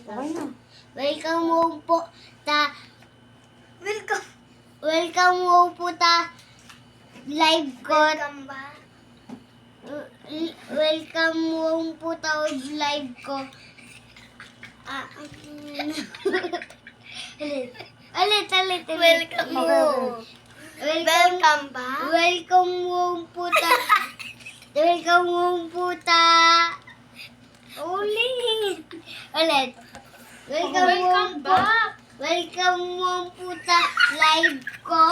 Okay na. Welcome home po ta. Welcome home po ta. Live ko. Welcome home po ta live ko. Ulit. Welcome home. Welcome back. Welcome home po ta. Welcome home po ta. Ulit. Welcome home po. back. Welcome home po ta. Live ko.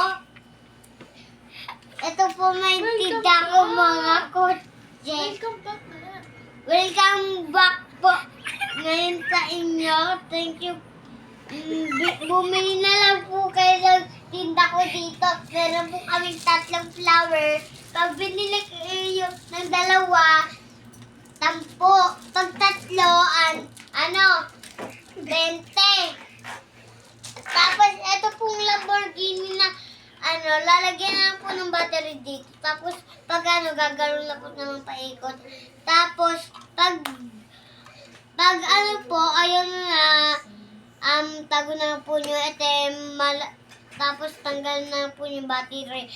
Ito po may tinda ko mga kotse. Welcome back na. Welcome back po ngayon sa inyo. Thank you. Bumili na lang po kayo ng tinda ko dito. Meron po kaming 3 flower. Pag binili kayo ng 2, 10. Pag 3, 20. Tapos ito pong Lamborghini na lalagyan na lang po ng battery dito. Tapos pag gagawin na po ng paikot. Tapos pag ayun na tago na po nyo, tapos tanggal na po yung battery.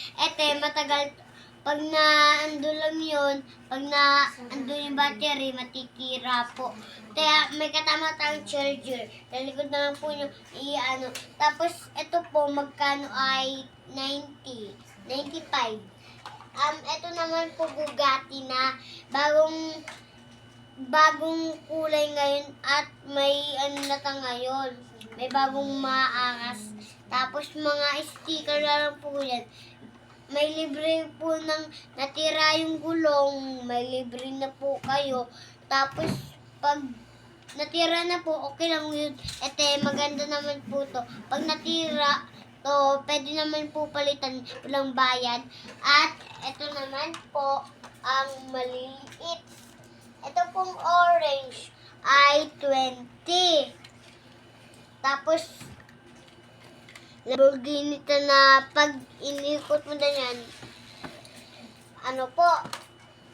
Matagal, pag naando lang yun, pag naando yung battery, matikira po. Kaya may katama tayong charger. Talikod na lang po nyo, Tapos ito po, magkano ay 90, 95. Ito naman po Bugatti na bagong kulay ngayon at may na ta ngayon. May bagong maangas. Tapos mga sticker na lang po yan. May libre po ng natira yung gulong. May libre na po kayo. Tapos pag natira na po, okay lang yun. Maganda naman po to. Pag natira to, pwede naman po palitan, walang bayad. At ito naman po ang maliliit. Ito pong orange ay 20. Tapos, Lamborghini ito na pag inikot mo na yan,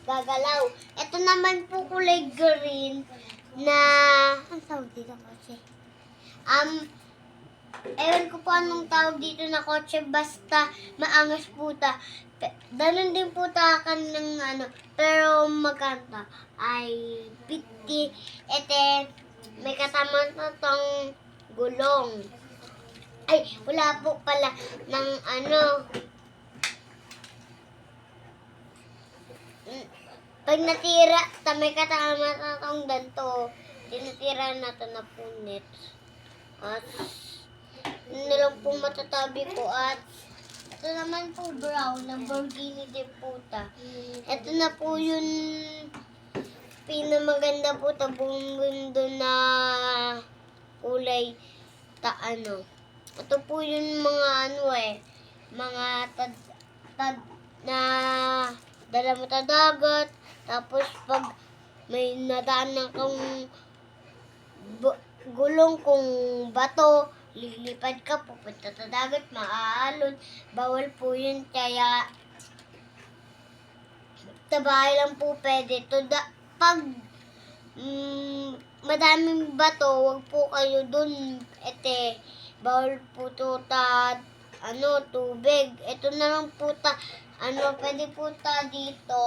gagalaw. Ito naman po kulay green na, ang tawag dito kasi? Ewan ko po anong tawag dito na kotse, basta maangas po ta. Ganun din po ta ng pero magkanta ay 50. May katama na tong gulong. Ay, wala po pala ng pag natira, may katama na tong ganito. Tinatira na to na punit. At nilang po matatabi ko at ito naman po brown, Lamborghini din po ta. Ito na po yung pinamaganda po ta, buong mundo na kulay Ito po yung mga mga tad na dala mo ta dagat. Tapos pag may nadaan na kang gulong kung bato, lilipad ka, pupunta sa dagat, maaalon. Bawal po yun, kaya tabahay lang po pwede. Pag madaming bato, wag po kayo dun. Bawal po to tubig. Ito na lang po pwede po dito.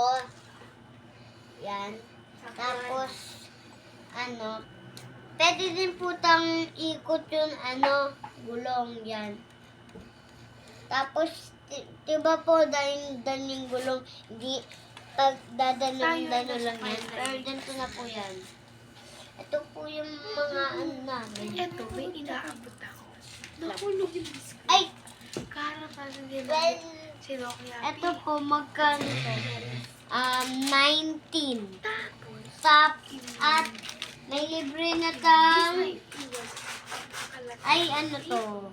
Yan. Tapos, pwede din po ikot yung gulong yan. Tapos, diba po, dahil yung gulong, hindi pag dano lang yan. Pero ganito na po yan. Ito po yung mga namin. Ito, may inaabot ako. Nahulog yung biscuit. Ay! Karapan din. Well, Sino kaya? ito po, magkano to? 19. Tapos, At may libre na tang, may iwas. ay to?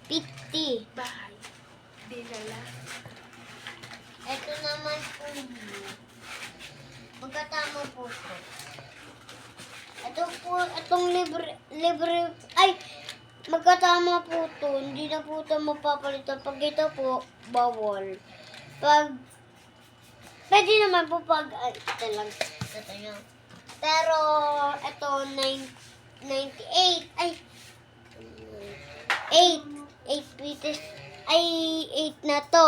50. Bahay. Dinala. Ito naman po, magkatama po to. Ito po, itong libre, ay, magkatama po to. Hindi na po ito mapapalitan. Pag ito po, bawal. Pwede naman po ito lang. Ito nyo. Pero, ito, 98. Ay, 8. 8 pieces. Ay, 8 na to.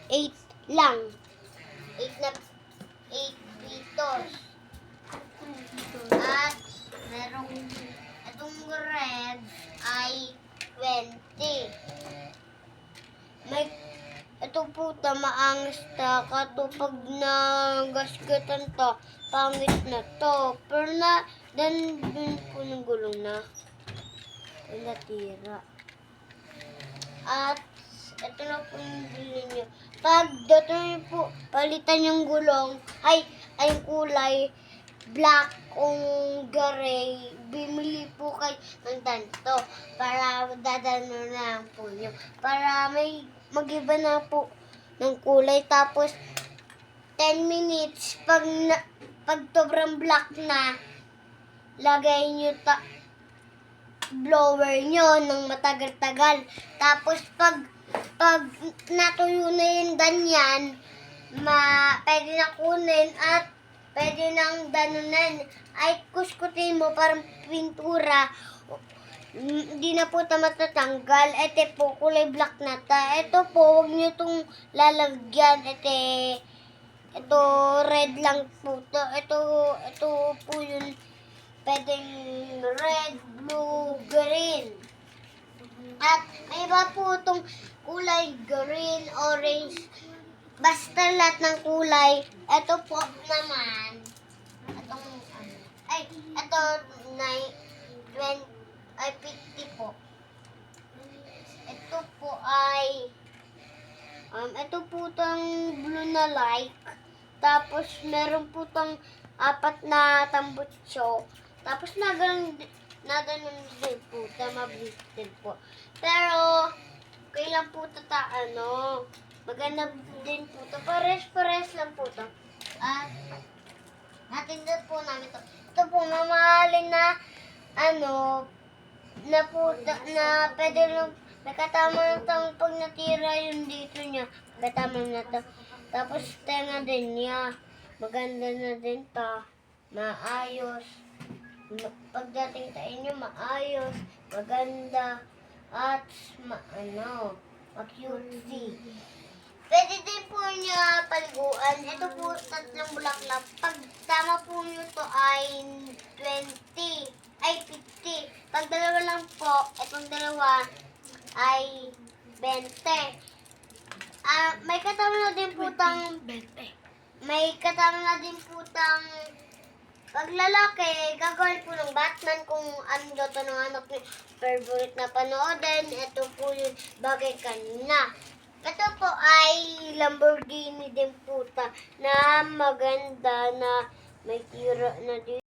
8 lang. 8 na, 8 pitos. At, merong, itong red ay 20. May, ito po maangas ta pag nagasgatan to, pangit na to. Pero na, dun po ng gulong na. Ay, natira. At, ito na po yung bili nyo. Pag dito nyo po, palitan yung gulong, ay kulay, black o gray, bimili po kayo ng ganito para dadano na po nyo. Para may mag-iba na po ng kulay. Tapos, 10 minutes, pag sobrang black na, lagay nyo blower nyo ng matagal-tagal. Tapos, pag natuyo na yung ganyan, pwede na kunin at pwede nang danunan. Ay, kuskutin mo parang pintura. Hindi na po ito matatanggal. Ito po, kulay black na ta. Ito po, huwag nyo itong lalagyan. Ito, red lang po to. Ito po yun. Pwedeng red, blue, green. At may iba po itong kulay green, orange. Basta lahat ng kulay. Ito po naman. Ito 20. Ay, 50 po. Ito po ay, ito po tang blue na like. Tapos, meron po tang 4 na tambutso. Tapos, naganon din po, mabilis po. Pero, kailan po maganda din po ito. Pares lang po ito. At, natindan po namin ito. Ito po, mamahalin na, na pwede lang, nakatama na ito pag natira yung dito niya. Nakatama na ito. Tapos tenga din niya. Maganda na din ito. Maayos. Pagdating sa inyo, maayos. Maganda. At ma-cutesy. Pwede din po niya paliguan. Ito po, 3 bulaklak. Pag tama po nyo ito ay 20. Ay, 50. Pag dalawa lang po, itong dalawa ay 20. May katama na din po pag lalaki, gagawin po ng Batman kung ano daw ng anak niyo favorite na panoodin. Ito po yung bagay kanina. Ito po ay Lamborghini din po na maganda na may tira na din.